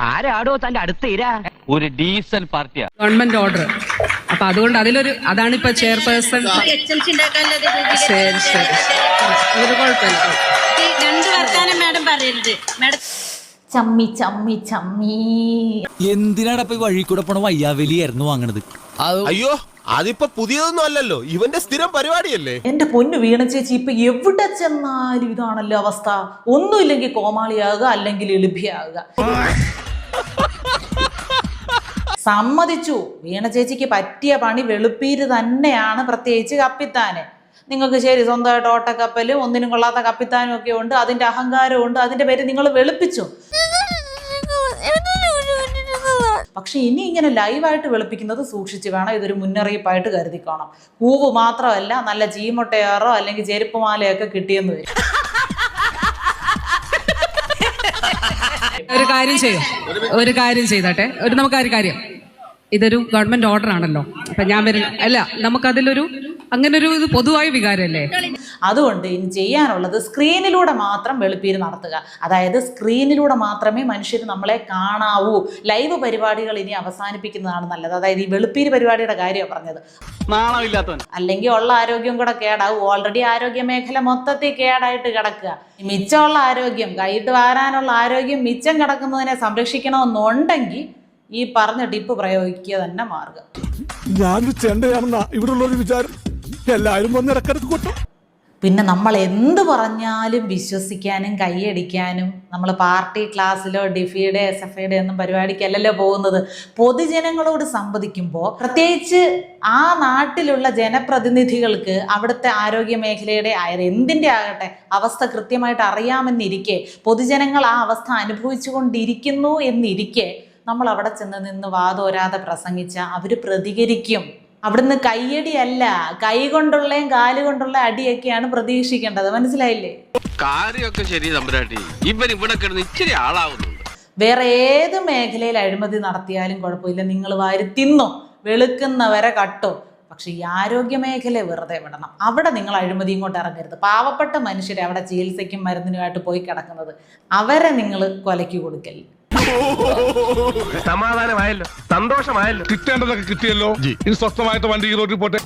ആരാടോ തന്റെ അടുത്ത് ഒരു ഡീസന്റ് പാർട്ടിയാ ഗവൺമെന്റ് ഓർഡർ. അപ്പൊ അതുകൊണ്ട് അതാണ് ഇപ്പൊ ചെയർപേഴ്സൺ. ശരി ശരി, അതൊരു കുഴപ്പമില്ല. രണ്ട് വർത്താനം മാഡം പറയരുത്. മാഡം ചമ്മി ചമ്മി ചമ്മി എന്തിനാടാ ഇപ്പൊ വഴി കൂടെ പോണ വയ്യാവലിയായിരുന്നു വാങ്ങണത്? അയ്യോ, അതിപ്പോ പുതിയതൊന്നും അല്ലല്ലോ, ഇവന്റെ സ്ഥിരം പരിപാടിയല്ലേ. എന്റെ പൊന്നു വീണ ചേച്ചി, ഇപ്പൊ എവിടെ ചെന്നാലും ഇതാണല്ലോ അവസ്ഥ. ഒന്നുമില്ലെങ്കിൽ കോമാളിയാകുക, അല്ലെങ്കിൽ എളിഭ്യാകുക. സമ്മതിച്ചു, വീണ ചേച്ചിക്ക് പറ്റിയ പണി വെളുപ്പീര് തന്നെയാണ്, പ്രത്യേകിച്ച് കപ്പിത്താന്. നിങ്ങൾക്ക് ശരി, സ്വന്തമായിട്ട് ഓട്ടക്കപ്പലും ഒന്നിനും കൊള്ളാത്ത കപ്പിത്താനും ഒക്കെ ഉണ്ട്, അതിന്റെ അഹങ്കാരവും ഉണ്ട്, അതിന്റെ പേര് നിങ്ങൾ വെളുപ്പിച്ചു. പക്ഷെ ഇനി ഇങ്ങനെ ലൈവായിട്ട് വെളുപ്പിക്കുന്നത് സൂക്ഷിച്ച് വേണം. ഇതൊരു മുന്നറിയിപ്പായിട്ട് കരുതിക്കോണം. പൂവ് മാത്രമല്ല, നല്ല ചീമുട്ടയാറോ അല്ലെങ്കിൽ ചെരുപ്പ് മാലയൊക്കെ കിട്ടിയെന്ന് വരും. ഒരു കാര്യം ചെയ്തട്ടെ, നമുക്കൊരു കാര്യം, ഇതൊരു ഗവൺമെന്റ് ഓർഡർ ആണല്ലോ. അപ്പൊ ഞാൻ അല്ല, നമുക്കതിലൊരു അങ്ങനൊരു ഇത് പൊതുവായ വികാരമല്ലേ. അതുകൊണ്ട് ഇനി ചെയ്യാനുള്ളത് സ്ക്രീനിലൂടെ മാത്രം വെളുപ്പീര് നടത്തുക. അതായത് സ്ക്രീനിലൂടെ മാത്രമേ മനുഷ്യർ നമ്മളെ കാണാവൂ. ലൈവ് പരിപാടികൾ ഇനി അവസാനിപ്പിക്കുന്നതാണ് നല്ലത്. അതായത് ഈ വെളുപ്പീര് പരിപാടിയുടെ കാര്യമാണ് പറഞ്ഞത്. അല്ലെങ്കിൽ ഉള്ള ആരോഗ്യം കൂടെ കേടാവും. ഓൾറെഡി ആരോഗ്യ മേഖല മൊത്തത്തിൽ കേടായിട്ട് കിടക്കുക. മിച്ചമുള്ള ആരോഗ്യം, കൈയിട്ട് വാരാനുള്ള ആരോഗ്യം മിച്ചം കിടക്കുന്നതിനെ സംരക്ഷിക്കണമെന്നുണ്ടെങ്കിൽ ഈ പറഞ്ഞ ടിപ്പ് പ്രയോഗിക്കുക തന്നെ മാർഗം. ഞാനൊരു ചെണ്ടയാണെന്നാ ഇവിടെ ഉള്ളൊരു വിചാരം. എല്ലാവരും വന്ന് ഇടക്കിടക്ക് കൊട്ടും. പിന്നെ നമ്മൾ എന്ത് പറഞ്ഞാലും വിശ്വസിക്കാനും കൈയടിക്കാനും നമ്മൾ പാർട്ടി ക്ലാസ്സിലോ ഡിഫിയുടെ SFIയുടെ ഒന്നും പരിപാടിക്കല്ലല്ലോ പോകുന്നത്. പൊതുജനങ്ങളോട് സംവദിക്കുമ്പോൾ പ്രത്യേകിച്ച് ആ നാട്ടിലുള്ള ജനപ്രതിനിധികൾക്ക് അവിടുത്തെ ആരോഗ്യ മേഖലയുടെ എന്തിൻ്റെ ആകട്ടെ അവസ്ഥ കൃത്യമായിട്ട് അറിയാമെന്നിരിക്കെ, പൊതുജനങ്ങൾ ആ അവസ്ഥ അനുഭവിച്ചു കൊണ്ടിരിക്കുന്നു എന്നിരിക്കെ നമ്മൾ അവിടെ ചെന്ന് നിന്ന് വാതോരാതെ പ്രസംഗിച്ച അവർ പ്രതികരിക്കും. അവിടുന്ന് കൈയടിയല്ല, കൈ കൊണ്ടുള്ളയും കാലുകൊണ്ടുള്ള അടിയൊക്കെയാണ് പ്രതീക്ഷിക്കേണ്ടത്. മനസ്സിലായില്ലേ? കാര്യമൊക്കെ ശരി തമ്പുരാട്ടി, ഇവൻ ഇവിടെ കിടന്ന് ഇച്ചിരി ആളാവുന്നുണ്ട്. വേറെ ഏത് മേഖലയിൽ അഴിമതി നടത്തിയാലും കുഴപ്പമില്ല, നിങ്ങൾ വാരി തിന്നോ, വെളുക്കുന്നവരെ കട്ടോ. പക്ഷെ ഈ ആരോഗ്യ മേഖല വെറുതെ വിടണം. അവിടെ നിങ്ങൾ അഴിമതി ഇങ്ങോട്ട് ഇറങ്ങരുത്. പാവപ്പെട്ട മനുഷ്യരെ അവിടെ ചികിത്സയ്ക്കും മരുന്നിനുമായിട്ട് പോയി കിടക്കുന്നത്, അവരെ നിങ്ങൾ കൊലയ്ക്ക് കൊടുക്കൽ. സമാധാനമായല്ലോ, സന്തോഷമായല്ലോ, കിട്ടേണ്ടതൊക്കെ കിട്ടിയല്ലോ. ഇനി സ്വസ്ഥമായിട്ട് വണ്ടി റോഡിൽ പോട്ടെ.